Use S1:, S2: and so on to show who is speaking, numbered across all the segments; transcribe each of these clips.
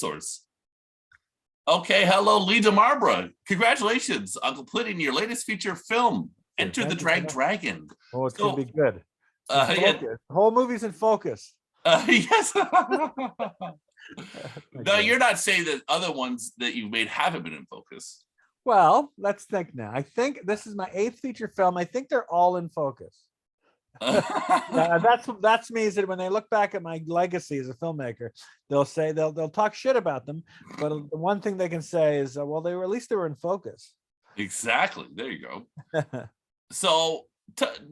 S1: source. Okay, hello, Lee Demarbre. Congratulations on completing your latest feature film, Enter the Dragon.
S2: Oh, it's going to be good.
S1: Yeah.
S2: The whole movie's in focus.
S1: Yes. No, you're not saying that other ones that you've made haven't been in focus.
S2: Well, let's think now. I think this is my 8th feature film. I think they're all in focus. Yeah, that's means that when they look back at my legacy as a filmmaker, they'll say they'll talk shit about them, but the one thing they can say is, well, they were in focus.
S1: Exactly. There you go. So,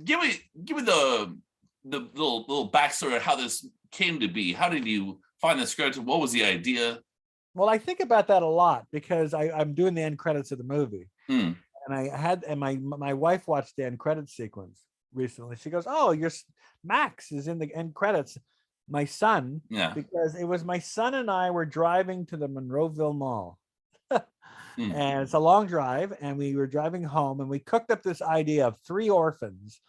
S1: give me the little backstory of how this came to be. How did you find the script? What was the idea?
S2: Well, I think about that a lot because I'm doing the end credits of the movie, and my wife watched the end credits sequence recently. She goes, "Oh, Max is in the end credits." My son, because it was my son and I were driving to the Monroeville Mall, and it's a long drive, and we were driving home, and we cooked up this idea of 3 orphans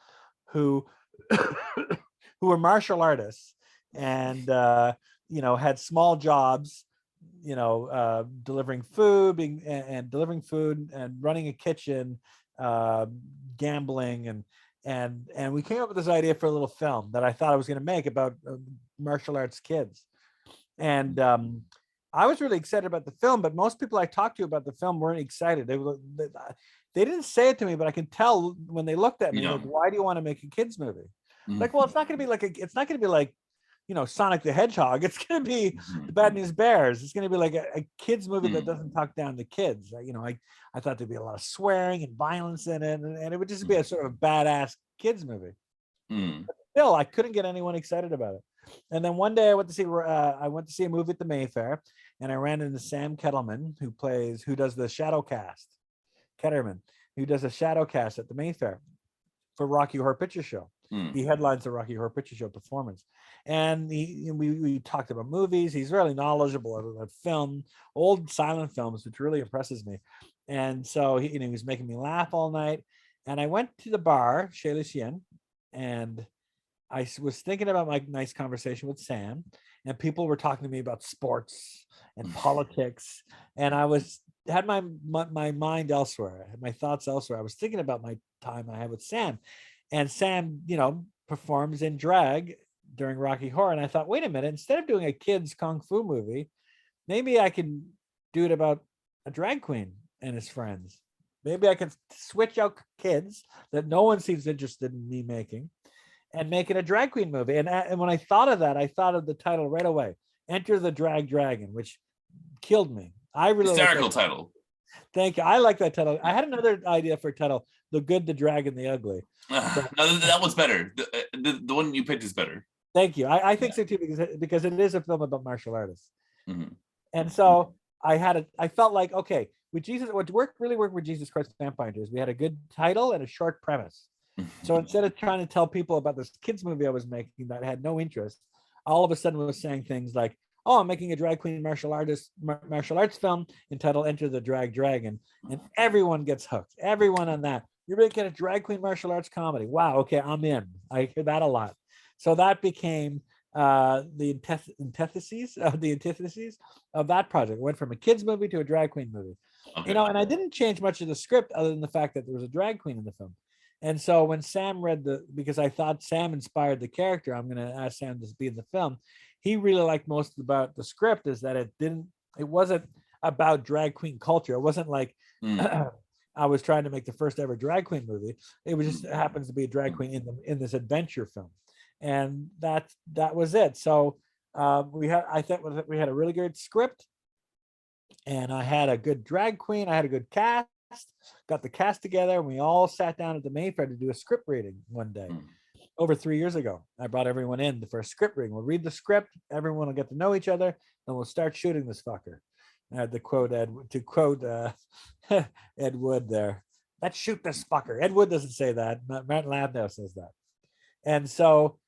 S2: who who were martial artists and had small jobs, delivering food, delivering food and running a kitchen, gambling, and we came up with this idea for a little film that I thought I was going to make about martial arts kids. And I was really excited about the film, but most people I talked to about the film weren't excited. They didn't say it to me, but I can tell when they looked at me, like, why do you want to make a kids movie? Like, well, it's not going to be like Sonic the Hedgehog. It's going to be the Bad News Bears. It's going to be like a kids movie that doesn't talk down to kids. I thought there'd be a lot of swearing and violence in it, and it would just be a sort of badass kids movie. But still, I couldn't get anyone excited about it. And then one day I went to see a movie at the Mayfair, and I ran into Sam Kettleman, who does the shadow cast. Ketterman, who does a shadow cast at the Mayfair for Rocky Horror Picture Show. He headlines the Rocky Horror Picture Show performance, and we talked about movies. He's really knowledgeable about film, old silent films, which really impresses me. And so he was making me laugh all night. And I went to the bar, Chez Lucien, and I was thinking about my nice conversation with Sam, and people were talking to me about sports and politics, and I had my mind elsewhere, I had my thoughts elsewhere. I was thinking about my time I had with Sam, and Sam, performs in drag during Rocky Horror, and I thought, wait a minute, instead of doing a kids kung fu movie, maybe I can do it about a drag queen and his friends. Maybe I can switch out kids that no one seems interested in me making, and make it a drag queen movie. And when I thought of that, I thought of the title right away, Enter the Drag Dragon, which killed me. I really
S1: hysterical title.
S2: Thank you. I like that title. I had another idea for a title, The Good, the Drag, and the Ugly.
S1: No, that one's better. The one you picked is better.
S2: Thank you. I think so too, because it is a film about martial artists. And so I felt like, okay, with Jesus, what really worked with Jesus Christ Vampire Hunters, we had a good title and a short premise. So instead of trying to tell people about this kids movie I was making that had no interest, all of a sudden was saying things like, oh, I'm making a drag queen martial arts film entitled Enter the Drag Dragon, and everyone gets hooked. Everyone on that. You're making a drag queen martial arts comedy. Wow, okay, I'm in. I hear that a lot. So that became the antitheses of that project. It went from a kids movie to a drag queen movie. Okay. And I didn't change much of the script other than the fact that there was a drag queen in the film. And so when Sam because I thought Sam inspired the character, I'm going to ask Sam to be in the film. He really liked most about the script is that it wasn't about drag queen culture. It wasn't like I was trying to make the first ever drag queen movie. It was just happens to be a drag queen in this adventure film. And that was it. So I thought we had a really good script, and I had a good drag queen. I had a good cast. Got the cast together, and we all sat down at the Mayfair to do a script reading one day over 3 years ago. I brought everyone in for a script reading. We'll read the script, everyone will get to know each other, and we'll start shooting this fucker. I had to quote Ed Wood there. Let's shoot this fucker. Ed Wood doesn't say that. Matt Landau says that. And so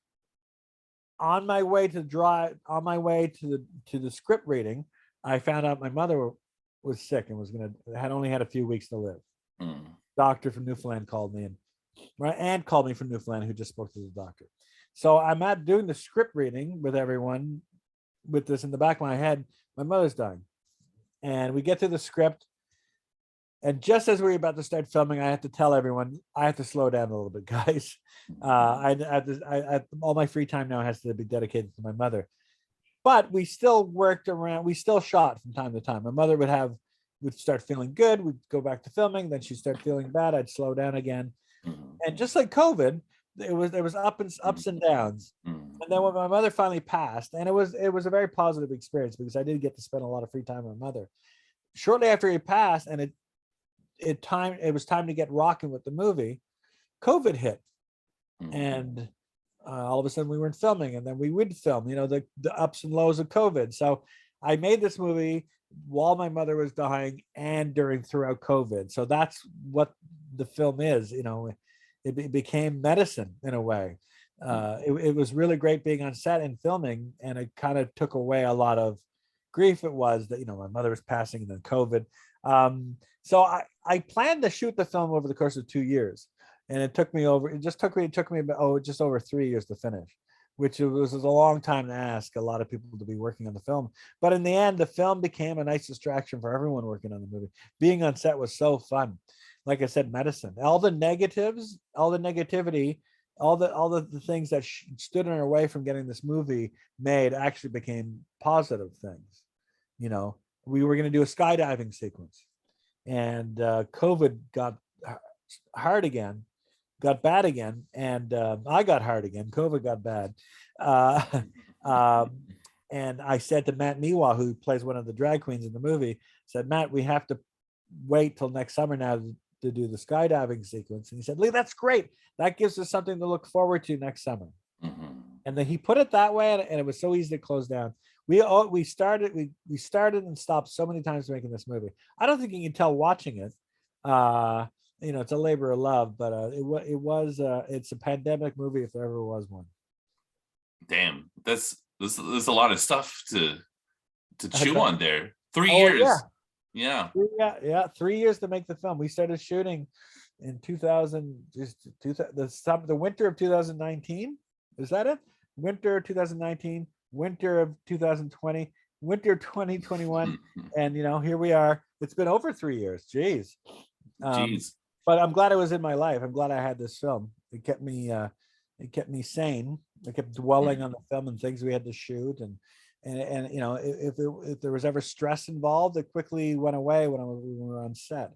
S2: on my way to the script reading, I found out my mother was sick and had only had a few weeks to live. Doctor from Newfoundland called me, and my aunt called me from Newfoundland, who just spoke to the doctor. So I'm doing the script reading with everyone with this in the back of my head, my mother's dying. And we get to the script. And just as we were about to start filming, I have to tell everyone, I have to slow down a little bit, guys. All my free time now has to be dedicated to my mother. But we still worked around, we still shot from time to time. My mother would start feeling good, we'd go back to filming, then she'd start feeling bad, I'd slow down again. And just like COVID, there was ups and downs. And then when my mother finally passed, and it was a very positive experience because I did get to spend a lot of free time with my mother. Shortly after he passed, and it was time to get rocking with the movie, COVID hit. And all of a sudden we weren't filming, and then we would film, the ups and lows of COVID. So I made this movie while my mother was dying and throughout COVID. So that's what the film is. It became medicine in a way. It was really great being on set and filming, and it kind of took away a lot of grief. It was that my mother was passing and then COVID. So I planned to shoot the film over the course of 2 years, and it took me about just over 3 years to finish, which was a long time to ask a lot of people to be working on the film. But in the end, the film became a nice distraction for everyone working on the movie. Being on set was so fun. Like I said, medicine. All the negatives, all the negativity, all the things that stood in our way from getting this movie made actually became positive things. We were going to do a skydiving sequence, and COVID got hard again, got bad again, and I got hard again. COVID got bad. And I said to Matt Miwa, who plays one of the drag queens in the movie, said, Matt, we have to wait till next summer now to do the skydiving sequence. And he said, Lee, that's great. That gives us something to look forward to next summer. And then he put it that way, and it was so easy to close down. We started and stopped so many times making this movie. I don't think you can tell watching it. It's a labor of love, but it's a pandemic movie if there ever was one.
S1: Damn, there's a lot of stuff to chew on there. 3 years.
S2: Yeah. 3 years to make the film. We started shooting in the winter of 2019. Is that it? Winter 2019, winter of 2020, winter 2021, and here we are. It's been over 3 years. Jeez. But I'm glad it was in my life. I'm glad I had this film. It kept me sane. I kept dwelling on the film and things we had to shoot, and if there was ever stress involved, it quickly went away when we were on set.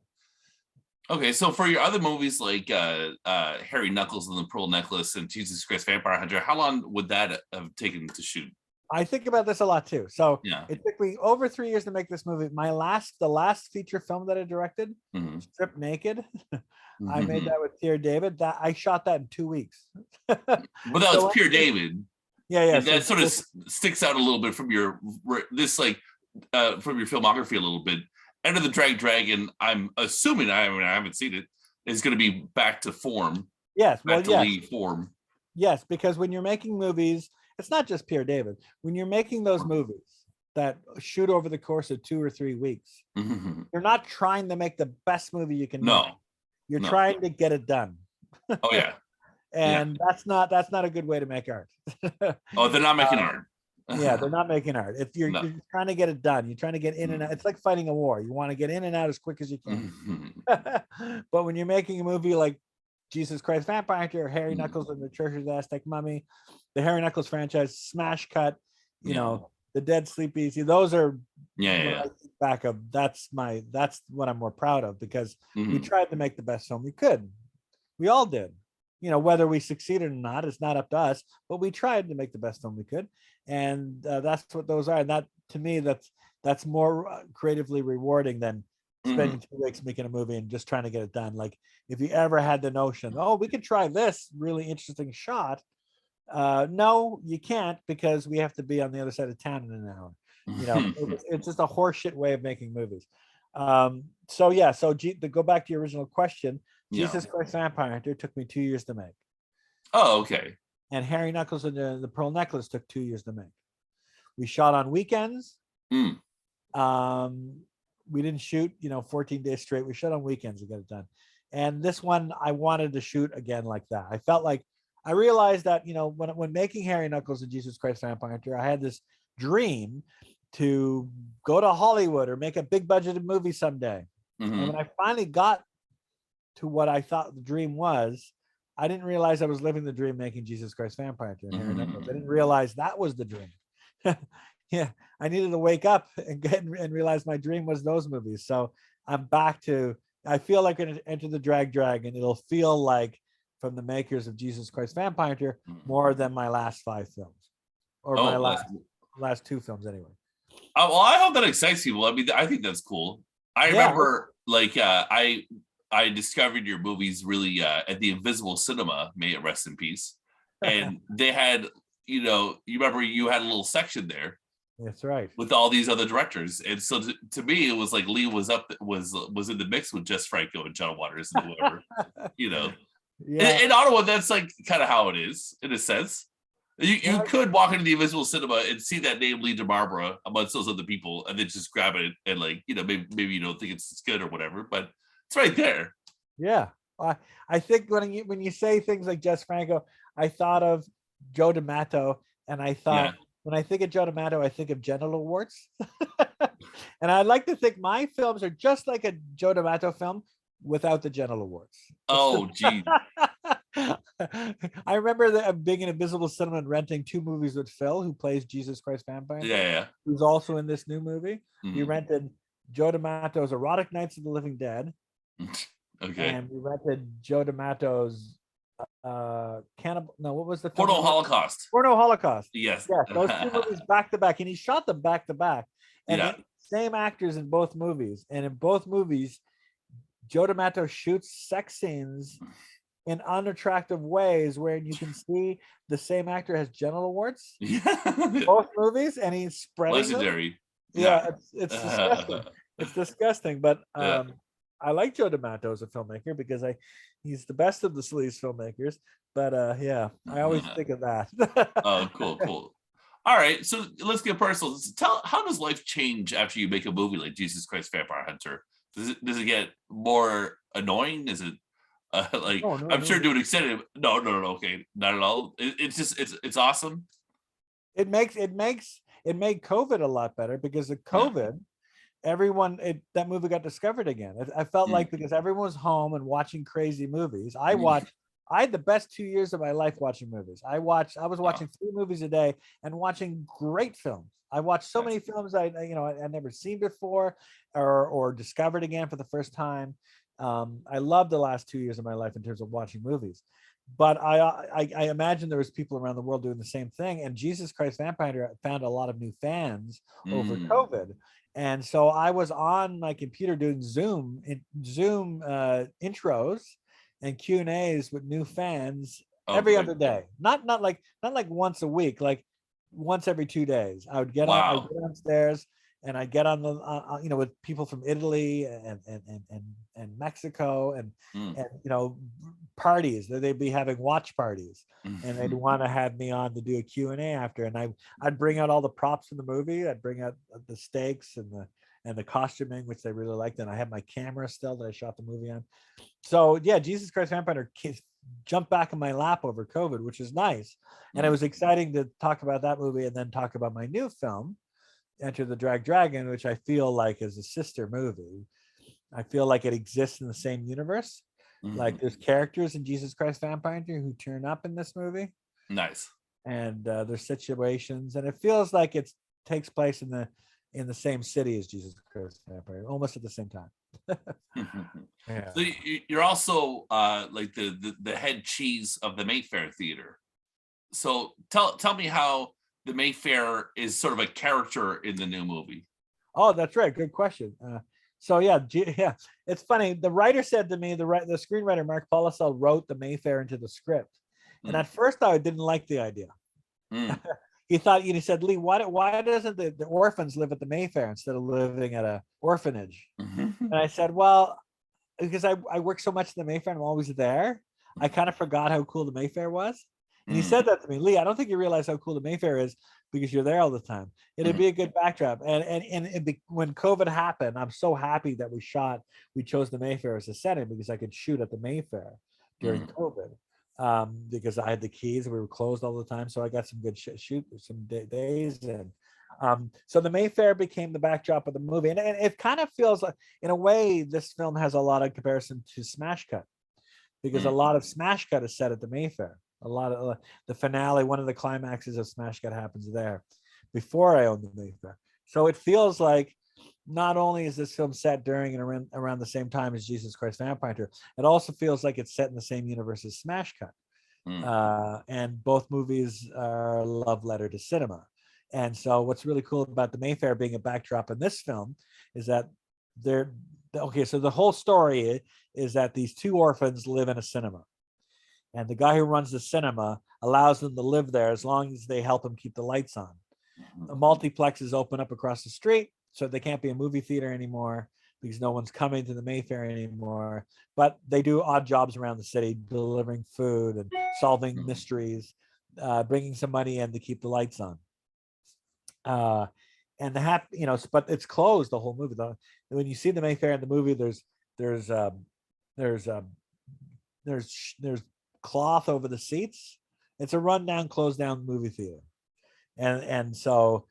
S1: Okay, so for your other movies like Harry Knuckles and the Pearl Necklace and Jesus Christ Vampire Hunter, how long would that have taken to shoot?
S2: I think about this a lot too. So
S1: yeah,
S2: it took me over 3 years to make this movie. The last feature film that I directed, Strip Naked, I made that with Pierre David. That I shot that in 2 weeks.
S1: But that was Pierre David.
S2: Yeah.
S1: That sort of sticks out a little bit from your filmography a little bit. Enter the Dragon, I'm assuming, I haven't seen it, is going to be back to form.
S2: Yes,
S1: lead form.
S2: Yes, because when you're making movies, it's not just Pierre David. When you're making those movies that shoot over the course of 2 or 3 weeks, you're not trying to make the best movie you can make. You're trying to get it done.
S1: Oh yeah.
S2: And that's not a good way to make art.
S1: Oh, they're not making art.
S2: Yeah, they're not making art. If you're trying to get it done, you're trying to get in and out. It's like fighting a war. You want to get in and out as quick as you can. But when you're making a movie like Jesus Christ Vampire Hunter, or Harry Knuckles and the Church of the Aztec Mummy, the Harry Knuckles franchise, Smash Cut, the Dead Sleep Easy, those are back of that's what I'm more proud of, because we tried to make the best film we could. We all did. Whether we succeeded or not, it's not up to us, but we tried to make the best film we could. And that's what those are. And that, to me, that's more creatively rewarding than spending 2 weeks making a movie and just trying to get it done. Like, if you ever had the notion, we could try this really interesting shot. No, you can't, because we have to be on the other side of town in an hour. It's just a horseshit way of making movies. So to go back to your original question, Jesus Christ Vampire Hunter took me 2 years to make.
S1: Oh, okay.
S2: And Harry Knuckles and the Pearl Necklace took 2 years to make. We shot on weekends. We didn't shoot 14 days straight. We shot on weekends to get it done. And this one, I wanted to shoot again like that. I realized that when making Harry Knuckles and Jesus Christ Vampire Hunter, I had this dream to go to Hollywood or make a big budgeted movie someday. And
S1: Mhm.
S2: when I finally got to what I thought the dream was, I didn't realize I was living the dream making Jesus Christ Vampire Hunter and Harry Knuckles. I didn't realize that was the dream. Yeah, I needed to wake up and realize my dream was those movies. So I'm back to, I feel like I'm going to enter the Dragon. It'll feel like from the makers of Jesus Christ Vampire Hunter more than my last 5 films, or my
S1: Oh,
S2: last 2 films anyway.
S1: well, I hope that excites people. I mean, I think that's cool. I
S2: Yeah.
S1: remember, like, I discovered your movies really at the Invisible Cinema. May it rest in peace. And they had, you remember you had a little section there.
S2: That's right.
S1: With all these other directors, and so to me, it was like Lee was in the mix with Jess Franco and John Waters and whoever,
S2: Yeah.
S1: In Ottawa, that's like kind of how it is in a sense. You could walk into the Invisible Cinema and see that name Lee Demarbre amongst those other people, and then just grab it and like maybe you don't think it's good or whatever, but it's right there.
S2: Yeah, I think when you say things like Jess Franco, I thought of Joe D'Amato, and I thought when I think of Joe D'Amato, I think of genital warts. And I like to think my films are just like a Joe D'Amato film without the genital warts.
S1: Oh, gee.
S2: I remember being in Invisible Cinema and renting 2 movies with Phil, who plays Jesus Christ Vampire.
S1: Yeah.
S2: Who's also in this new movie.
S1: Mhm.
S2: We rented Joe D'Amato's Erotic Nights of the Living Dead.
S1: Okay.
S2: And we rented Joe D'Amato's Cannibal. No, what was the
S1: film? Porno Holocaust.
S2: Porno Holocaust.
S1: Yes.
S2: Yeah, those 2 movies back to back, and he shot them back to back. And same actors in both movies. And in both movies, Joe D'Amato shoots sex scenes in unattractive ways where you can see the same actor has genital warts. Both movies, and he's spreading
S1: legendary.
S2: Them. Yeah, it's disgusting. It's disgusting, but I like Joe D'Amato as a filmmaker because he's the best of the sleaze filmmakers. But I always think of that.
S1: Oh, cool. All right, so let's get personal. How does life change after you make a movie like Jesus Christ Vampire Hunter? Does it get more annoying? Is it like
S2: no,
S1: I'm sure to an extent? No, okay, not at all. It's just it's awesome.
S2: It made COVID a lot better because of COVID. That movie got discovered again. I felt like because everyone was home and watching crazy movies. I had the best 2 years of my life watching movies. I was watching 3 movies a day and watching great films. I watched so many films I'd never seen before or discovered again for the first time. I loved the last 2 years of my life in terms of watching movies. But I imagine there was people around the world doing the same thing. And Jesus Christ Vampire found a lot of new fans over COVID. And so I was on my computer doing Zoom intros and Q&As with new fans every other day. Not like once a week, like once every 2 days. I would get downstairs and I get on the with people from Italy and Mexico and parties. They'd be having watch parties and they'd want to have me on to do a Q&A after, and I'd bring out all the props from the movie. I'd bring out the stakes and the costuming, which they really liked, and I had my camera still that I shot the movie on. So Jesus Christ Vampire jumped back in my lap over COVID, which is nice. And it was exciting to talk about that movie and then talk about my new film, Enter the Dragon, which I feel like is a sister movie. I feel like it exists in the same universe. Like there's characters in Jesus Christ Vampire who turn up in this movie.
S1: Nice.
S2: And there's situations, and it feels like it takes place in the same city as Jesus Christ Vampire, almost at the same time. Yeah.
S1: So you're also like the head cheese of the Mayfair Theater. So tell me how the Mayfair is sort of a character in the new movie.
S2: Oh, that's right. Good question. It's funny. The writer said to me, the screenwriter Mark Polisel wrote the Mayfair into the script, and at first I didn't like the idea. He said, Lee, why doesn't the orphans live at the Mayfair instead of living at a orphanage? And I said, well, because I work so much in the Mayfair and I'm always there, I kind of forgot how cool the Mayfair was. And he said that to me, Lee, I don't think you realize how cool the Mayfair is because you're there all the time. It'd be a good backdrop. And when COVID happened, I'm so happy that we chose the Mayfair as a setting because I could shoot at the Mayfair during COVID. Because I had the keys, we were closed all the time, so I got some good shoot some days, and So the Mayfair became the backdrop of the movie, and it kind of feels like, in a way, this film has a lot of comparison to Smash Cut, because a lot of Smash Cut is set at the Mayfair. A lot of the finale, one of the climaxes of Smash Cut happens there before I owned the Mayfair. So it feels like not only is this film set during and around the same time as Jesus Christ Vampire Hunter, it also feels like it's set in the same universe as Smash Cut. And both movies are a love letter to cinema. And so what's really cool about the Mayfair being a backdrop in this film is that they're okay. So the whole story is that these two orphans live in a cinema, and the guy who runs the cinema allows them to live there as long as they help him keep the lights on. The multiplexes open up across the street, so they can't be a movie theater anymore because no one's coming to the Mayfair anymore. But they do odd jobs around the city, delivering food and solving mysteries, bringing some money in to keep the lights on. And but it's closed the whole movie. When you see the Mayfair in the movie, there's cloth over the seats. It's a rundown, closed down movie theater, and so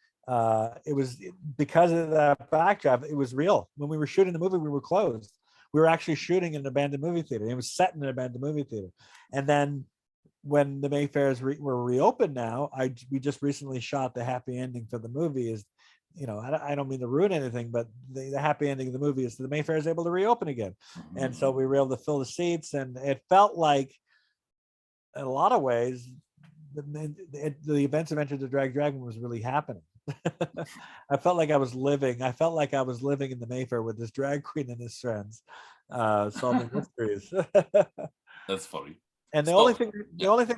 S2: it was because of that backdrop. It was real. When we were shooting the movie, we were closed. We were actually shooting in an abandoned movie theater. It was set in an abandoned movie theater, and then when the Mayfairs were reopened now, we just recently shot the happy ending for the movie. Is, I don't mean to ruin anything, but the happy ending of the movie is the Mayfair is able to reopen again. And so we were able to fill the seats, and it felt like, in a lot of ways, the events of Enter the Dragon was really happening. I felt like I was living in the Mayfair with this drag queen and his friends, solving mysteries.
S1: That's funny.
S2: And the only thing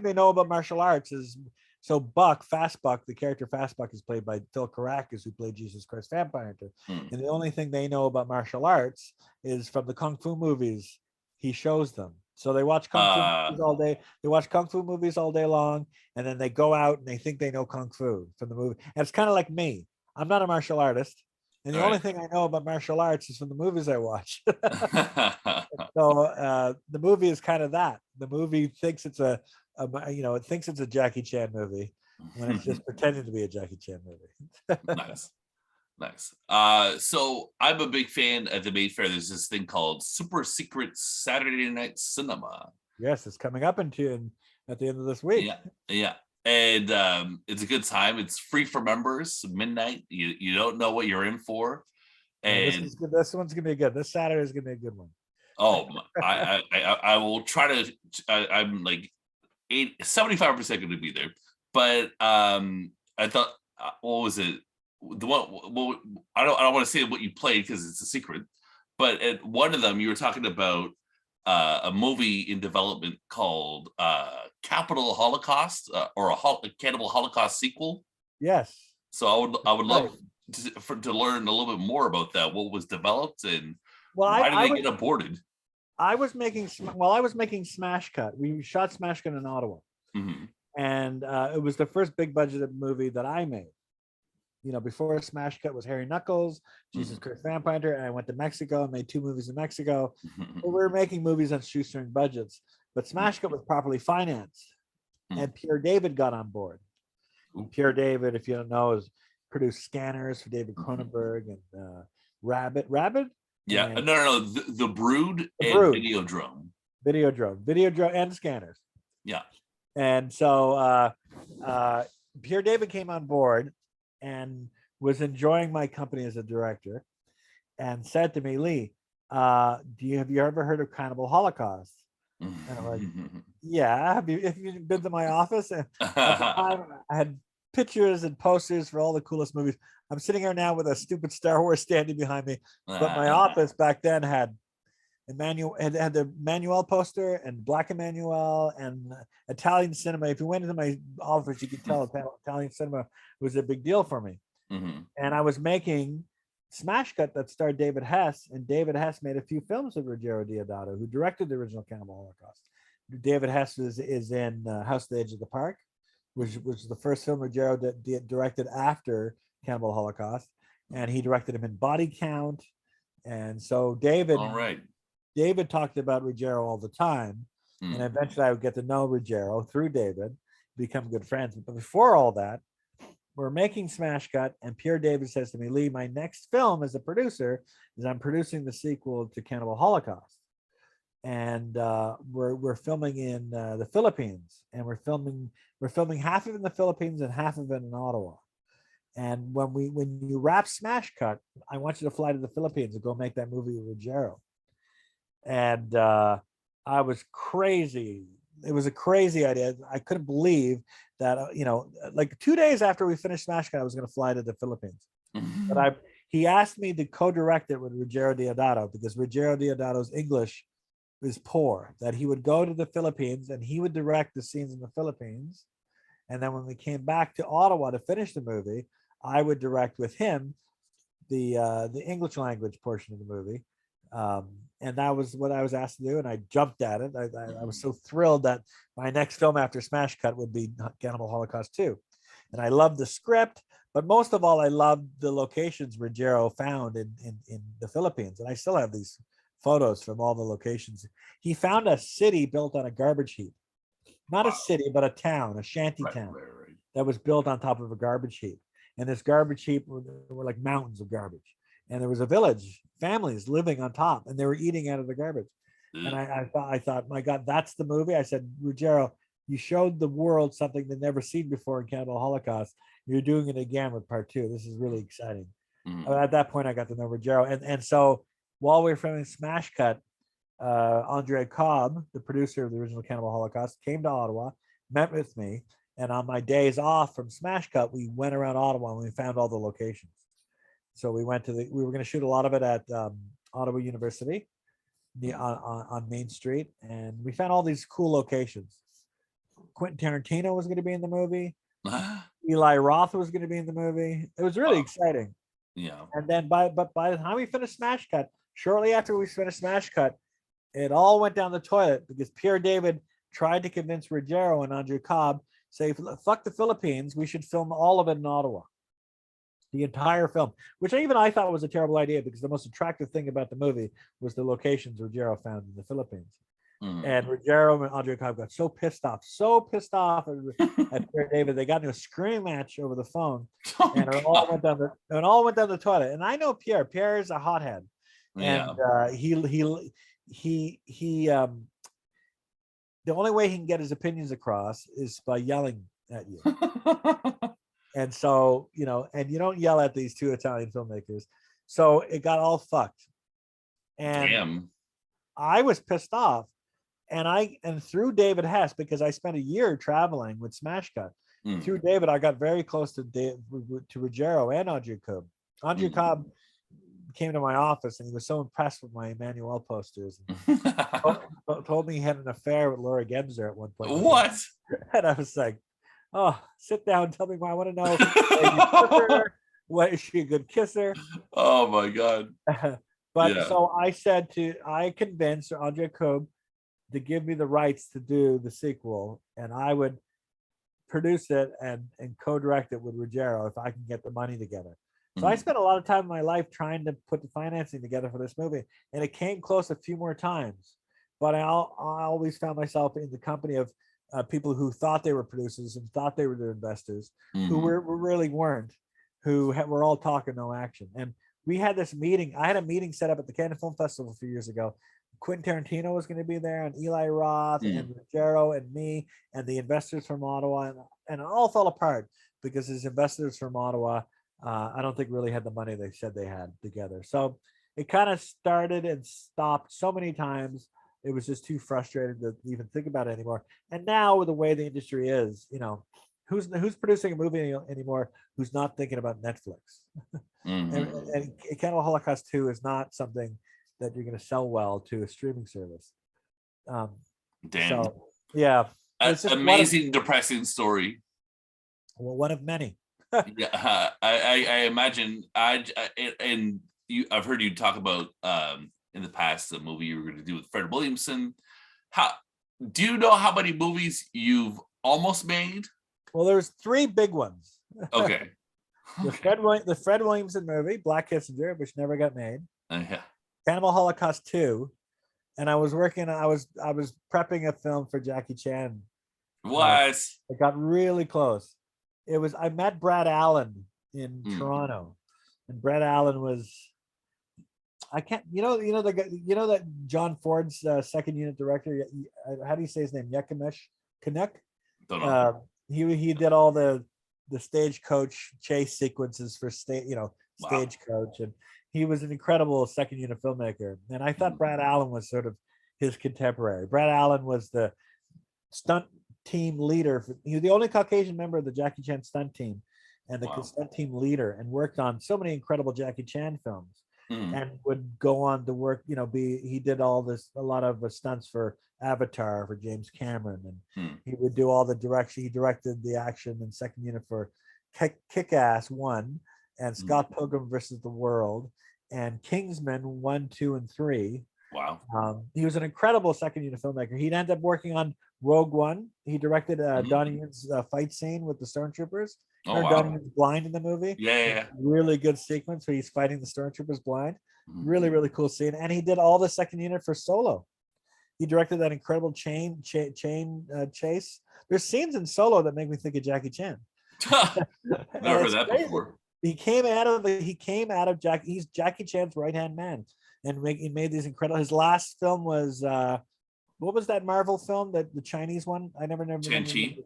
S2: they know about martial arts is, so Fast Buck, the character Fast Buck is played by Phil Caracas, who played Jesus Christ Vampire Hunter. And the only thing they know about martial arts is from the Kung Fu movies he shows them. So they watch Kung Fu movies all day. They watch Kung Fu movies all day long, and then they go out and they think they know Kung Fu from the movie. And it's kind of like me. I'm not a martial artist. And the only thing I know about martial arts is from the movies I watch. So the movie is kind of that. The movie thinks it's it thinks it's a Jackie Chan movie when it's just pretending to be a Jackie Chan movie.
S1: Nice. So I'm a big fan at the Mayfair. There's this thing called Super Secret Saturday Night Cinema.
S2: Yes, it's coming up at the end of this week.
S1: Yeah. And it's a good time. It's free for members. Midnight. You don't know what you're in for. And
S2: this one's gonna be good. This Saturday is gonna be a good one.
S1: Oh, I will try to. I'm like 75% going to be there. But I thought, what was it? The one. Well, I don't want to say what you played because it's a secret. But at one of them, you were talking about a movie in development called Capital Holocaust or a Cannibal Holocaust sequel.
S2: Yes.
S1: So I would love to learn a little bit more about that. What was developed and why did they get aborted?
S2: I was making Smash Cut. We shot Smash Cut in Ottawa, and it was the first big budgeted movie that I made. Before Smash Cut was Harry Knuckles, Jesus Christ Vampire Hunter, and I went to Mexico and made 2 movies in Mexico. We were making movies on shoestring budgets, but Smash Cut was properly financed, and Pierre David got on board. Pierre David, if you don't know, has produced Scanners for David Cronenberg and Rabbit.
S1: Yeah,
S2: and,
S1: no. The Brood and
S2: Videodrome, and Scanners.
S1: Yeah,
S2: and so Pierre David came on board and was enjoying my company as a director, and said to me, Lee, have you ever heard of Cannibal Holocaust? And I'm like, yeah. Have you been to my office? And at the time, I had pictures and posters for all the coolest movies. I'm sitting here now with a stupid Star Wars standing behind me, but my office back then had had the Emmanuel poster and Black Emmanuel and Italian cinema. If you went into my office, you could tell Italian cinema was a big deal for me. And I was making Smash Cut that starred David Hess, and David Hess made a few films with Ruggero Deodato, who directed the original Cannibal Holocaust. David Hess is in House at the Edge of the Park, which was the first film Ruggero directed after Cannibal Holocaust, and he directed him in Body Count. And so David talked about Ruggero all the time, and eventually I would get to know Ruggero through David, become good friends. But before all that, we're making Smash Cut, and Pierre David says to me, Lee, my next film as a producer is I'm producing the sequel to Cannibal Holocaust. And we're filming in the Philippines, and we're filming half of it in the Philippines and half of it in Ottawa. And when you wrap Smash Cut, I want you to fly to the Philippines and go make that movie with Ruggiero. And I was crazy. It was a crazy idea. I couldn't believe that, like 2 days after we finished Smash Cut, I was going to fly to the Philippines. But he asked me to co-direct it with Ruggiero Deodato, because Ruggiero Deodato's English is poor, that he would go to the Philippines and he would direct the scenes in the Philippines. And then when we came back to Ottawa to finish the movie, I would direct with him the English language portion of the movie. And that was what I was asked to do, and I jumped at it. I was so thrilled that my next film after Smash Cut would be Cannibal Holocaust 2. And I loved the script, but most of all, I loved the locations Ruggiero found in the Philippines. And I still have these photos from all the locations. He found a city built on a garbage heap. Not a city, but a town, a shanty town that was built on top of a garbage heap. And this garbage heap were like mountains of garbage. And there was a village, families living on top, and they were eating out of the garbage. And I thought, my God, that's the movie. I said, Ruggiero, you showed the world something they'd never seen before in Cannibal Holocaust. You're doing it again with part 2. This is really exciting. At that point, I got to know Ruggiero. And so while we were filming Smash Cut, Andre Cobb, the producer of the original Cannibal Holocaust, came to Ottawa, met with me, and on my days off from Smash Cut, we went around Ottawa and we found all the locations. So we were going to shoot a lot of it at Ottawa University on Main Street, and we found all these cool locations. Quentin Tarantino was going to be in the movie. Eli Roth was going to be in the movie. It was really exciting.
S1: Yeah.
S2: And then by the time we finished Smash Cut, shortly after we finished Smash Cut, it all went down the toilet because Pierre David tried to convince Ruggiero and Andre Cobb, say, fuck the Philippines, we should film all of it in Ottawa. The entire film, which I thought was a terrible idea, because the most attractive thing about the movie was the locations Ruggiero found in the Philippines. And Ruggiero and Andre Cobb got so pissed off at Pierre David, they got into a screaming match over the phone, and it all went down the toilet. And I know Pierre. Pierre is a hothead, and he the only way he can get his opinions across is by yelling at you. And so, and you don't yell at these two Italian filmmakers. So it got all fucked. And
S1: damn.
S2: I was pissed off. And through David Hess, because I spent a year traveling with Smash Cut, through David, I got very close to Ruggiero and Andre Cobb. Andre Cobb came to my office, and he was so impressed with my Emmanuel posters. Told me he had an affair with Laura Gemser at one point.
S1: What?
S2: And I was like, oh, sit down, tell me why. I want to know, what, is she a good kisser?
S1: Oh my God.
S2: But so I convinced Andre Cobb to give me the rights to do the sequel, and I would produce it and co-direct it with Ruggiero if I can get the money together. So I spent a lot of time in my life trying to put the financing together for this movie, and it came close a few more times. But I always found myself in the company of people who thought they were producers and thought they were the investors, who really weren't, who were all talk and no action. And we had this meeting. I had a meeting set up at the Cannes Film Festival a few years ago. Quentin Tarantino was going to be there, and Eli Roth and Ruggiero and me and the investors from Ottawa, and it all fell apart because his investors from Ottawa, I don't think really had the money they said they had together. So it kind of started and stopped so many times. It was just too frustrating to even think about it anymore. And now with the way the industry is, who's producing a movie anymore who's not thinking about Netflix? And Cannibal Holocaust 2 is not something that you're going to sell well to a streaming service.
S1: Damn.
S2: So, yeah.
S1: It's amazing, depressing story.
S2: Well, one of many.
S1: Yeah, I imagine. I've heard you talk about in the past the movie you were going to do with Fred Williamson. How do you know how many movies you've almost made?
S2: Well, there's 3 big ones.
S1: Okay.
S2: the Fred Williamson movie, Black Kissinger, which never got made.
S1: Yeah.
S2: Cannibal Holocaust 2, and I was prepping a film for Jackie Chan.
S1: What?
S2: It got really close. I met Brad Allen in Toronto, and Brad Allen was, I can't, the guy, that John Ford's second unit director. How do you say his name? Yekamesh Canuck.
S1: Don't know.
S2: He did all the stagecoach chase sequences for Stagecoach, and he was an incredible second unit filmmaker. And I thought Brad Allen was sort of his contemporary. Brad Allen was the stunt team leader. He was the only Caucasian member of the Jackie Chan stunt team, and the stunt team leader, and worked on so many incredible Jackie Chan films. And would go on to work, he did a lot of stunts for Avatar for James Cameron, and he would do all the direction. He directed the action and second unit for Kick-Ass 1 and Scott Pilgrim versus the World and Kingsman 1, 2, and 3.
S1: Wow.
S2: He was an incredible second unit filmmaker. He'd end up working on Rogue One. He directed Donnie Yin's fight scene with the Stormtroopers.
S1: Oh, wow.
S2: Donnie Yin's blind in the movie.
S1: Yeah.
S2: Really good sequence where he's fighting the Stormtroopers blind. Really, really cool scene. And he did all the second unit for Solo. He directed that incredible chain chase. There's scenes in Solo that make me think of Jackie Chan.
S1: Never heard that before.
S2: He's Jackie Chan's right-hand man. And he made these incredible. His last film was what was that Marvel film, that the Chinese one? I never.
S1: Shang-Chi.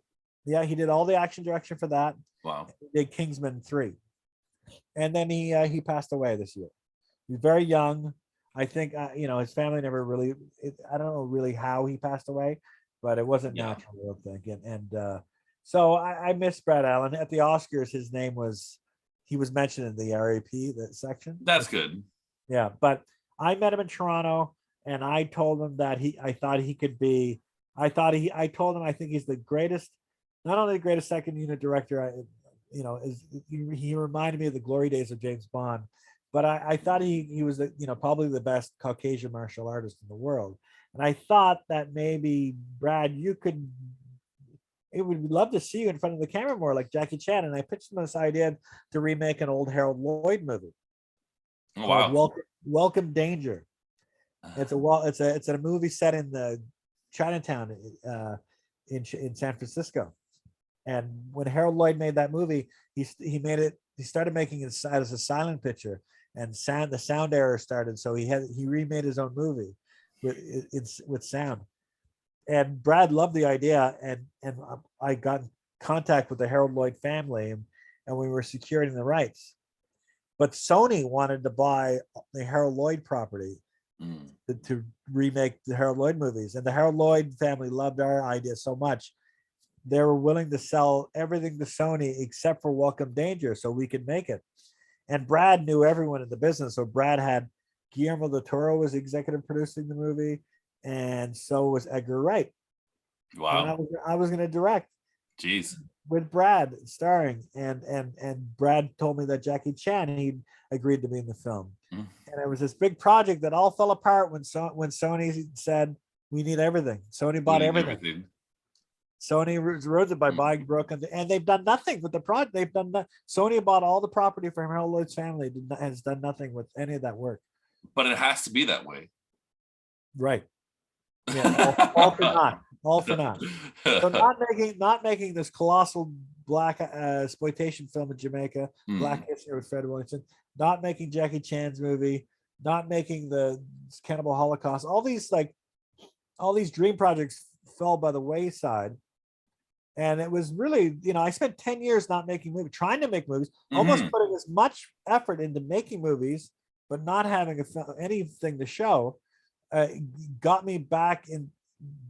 S2: Yeah, he did all the action direction for that.
S1: Wow.
S2: He did Kingsman 3, and then he passed away this year. He was very young. I think his family never really. I don't know really how he passed away, but it wasn't natural, I don't think. And so I miss Brad Allen. At the Oscars, his name was. He was mentioned in the RAP section.
S1: That's good.
S2: Yeah, but I met him in Toronto, and I told him that I thought he could be. I told him I think he's the greatest, not only the greatest second unit director. He reminded me of the glory days of James Bond, but I thought he was probably the best Caucasian martial artist in the world. And I thought that maybe Brad, it would love to see you in front of the camera more like Jackie Chan. And I pitched him this idea to remake an old Harold Lloyd movie.
S1: Oh, wow.
S2: Welcome Danger. It's a movie set in the Chinatown in San Francisco. And when Harold Lloyd made that movie, he started making it as a silent picture, and the sound error started. So he remade his own movie with sound. And Brad loved the idea, and I got in contact with the Harold Lloyd family, and we were securing the rights. But Sony wanted to buy the Harold Lloyd property to remake the Harold Lloyd movies. And the Harold Lloyd family loved our idea so much, they were willing to sell everything to Sony except for Welcome Danger so we could make it. And Brad knew everyone in the business. So Brad had Guillermo del Toro was executive producing the movie, and so was Edgar Wright.
S1: Wow.
S2: And I was going to direct.
S1: Jeez.
S2: With Brad starring, and Brad told me that Jackie Chan, he agreed to be in the film. And it was this big project that all fell apart when Sony said we need everything. Sony bought everything. Sony ruined it by buying broken, and they've done nothing with the project. Sony bought all the property from Harold Lloyd's family, has done nothing with any of that work.
S1: But it has to be that way,
S2: right? Yeah, all for naught. All for naught. So not making this colossal black exploitation film in Jamaica, Black History with Fred Williamson, not making Jackie Chan's movie, not making the Cannibal Holocaust. All these dream projects fell by the wayside. And it was really, I spent 10 years not making movies, trying to make movies, almost putting as much effort into making movies, but not having anything to show. Got me back in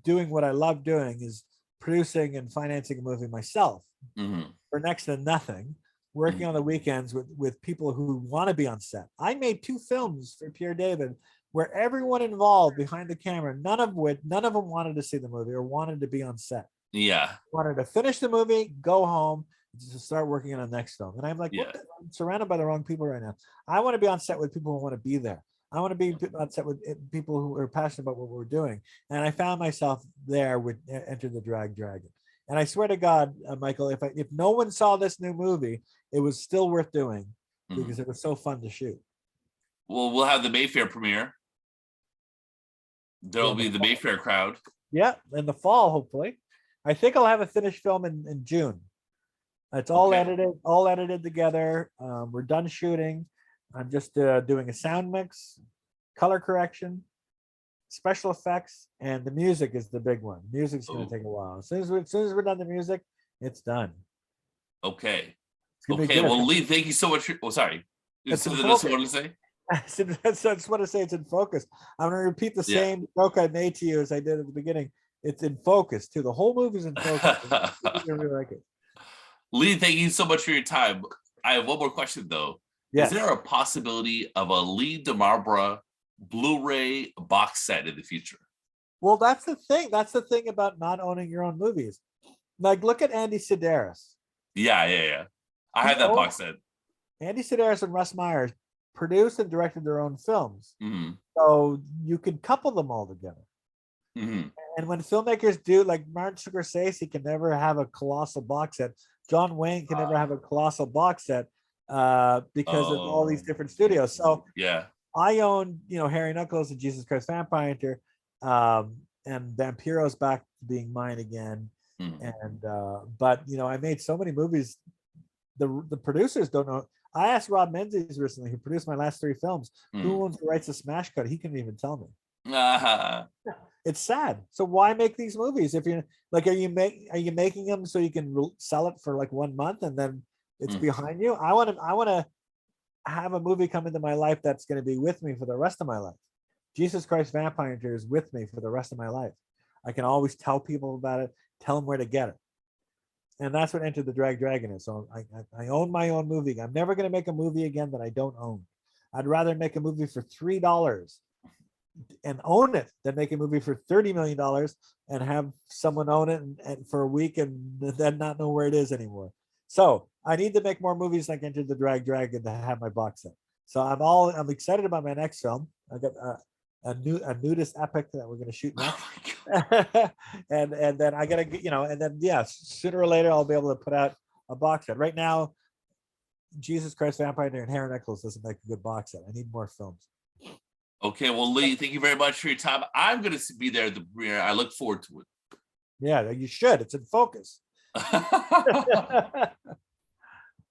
S2: doing what I love doing, is producing and financing a movie myself for next to nothing, working on the weekends with people who want to be on set. I made 2 films for Pierre David where everyone involved behind the camera, none of them wanted to see the movie or wanted to be on set.
S1: Yeah.
S2: Wanted to finish the movie, go home, to start working on the next film. And I'm like, I'm surrounded by the wrong people right now. I want to be on set with people who want to be there. I want to be on set with people who are passionate about what we're doing. And I found myself there with Enter the Dragon. And I swear to God, Michael, if no one saw this new movie, it was still worth doing because it was so fun to shoot.
S1: Well, we'll have the Mayfair premiere. There'll be the Mayfair crowd.
S2: Yeah, in the fall, hopefully. I think I'll have a finished film in June. It's all
S1: Okay.
S2: edited together. We're done shooting. I'm just doing a sound mix, color correction, special effects, and the music is the big one. Music's going to
S1: Oh,
S2: take a while. As soon as we're done the music, it's done.
S1: okay.
S2: It's gonna be
S1: Okay.
S2: good.
S1: Well, Lee, thank you so much. Oh, sorry. Is
S2: It's in
S1: something else you
S2: focus.
S1: wanted to say?
S2: I just want to say it's in focus. I'm going to repeat the
S1: Yeah.
S2: same joke I made to you as I did at the beginning. It's in focus too. The whole movie's in focus. You're really like it.
S1: Lee, thank you so much for your time. I have one more question though. Is there
S2: Yes.
S1: a possibility of a Lee Demarbre Blu-ray box set in the future?
S2: Well, that's the thing. That's the thing about not owning your own movies. Like, look at Andy Sedaris.
S1: Yeah, yeah, yeah. I
S2: He
S1: had that
S2: owned
S1: box set.
S2: Andy Sedaris and Russ Myers produced and directed their own films,
S1: Hmm.
S2: so you can couple them all together.
S1: Hmm.
S2: And when filmmakers do, like Martin Scorsese can never have a colossal box set. John Wayne can never have a colossal box set because of all these
S1: Oh,
S2: different studios. So
S1: yeah.
S2: I own, Harry Knuckles and Jesus Christ Vampire Hunter, and Vampiro's back to being mine again.
S1: Mhm.
S2: And but I made so many movies. The producers don't know. I asked Rob Menzies recently, who produced my last 3 films, who
S1: Mhm.
S2: owns the rights to Smash Cut. He couldn't even tell me.
S1: Ah,
S2: It's sad. So why make these movies if you're like, are you making them so you can sell it for like 1 month and then it's
S1: mm.
S2: behind you? I want to have a movie come into my life that's going to be with me for the rest of my life. Jesus Christ Vampire Hunter is with me for the rest of my life. I can always tell people about it, tell them where to get it. And that's what Enter the Dragon is. So I own my own movie. I'm never going to make a movie again that I don't own. I'd rather make a movie for $3 and own it than make a movie for $30 million and have someone own it and for a week and then not know where it is anymore. So I need to make more movies like Enter the Dragon to have my box set. So I'm excited about my next film. I got a nudist epic that we're going to shoot next.
S1: Oh my God.
S2: and then I gotta and then sooner or later I'll be able to put out a box set. Right now, Jesus Christ Vampire and Harry Nichols doesn't make a good box set. I need more films.
S1: Okay, well, Lee, thank you very much for your time. I'm going to be there at the premiere. I look forward to
S2: Yeah, you should. It's in focus.
S1: it.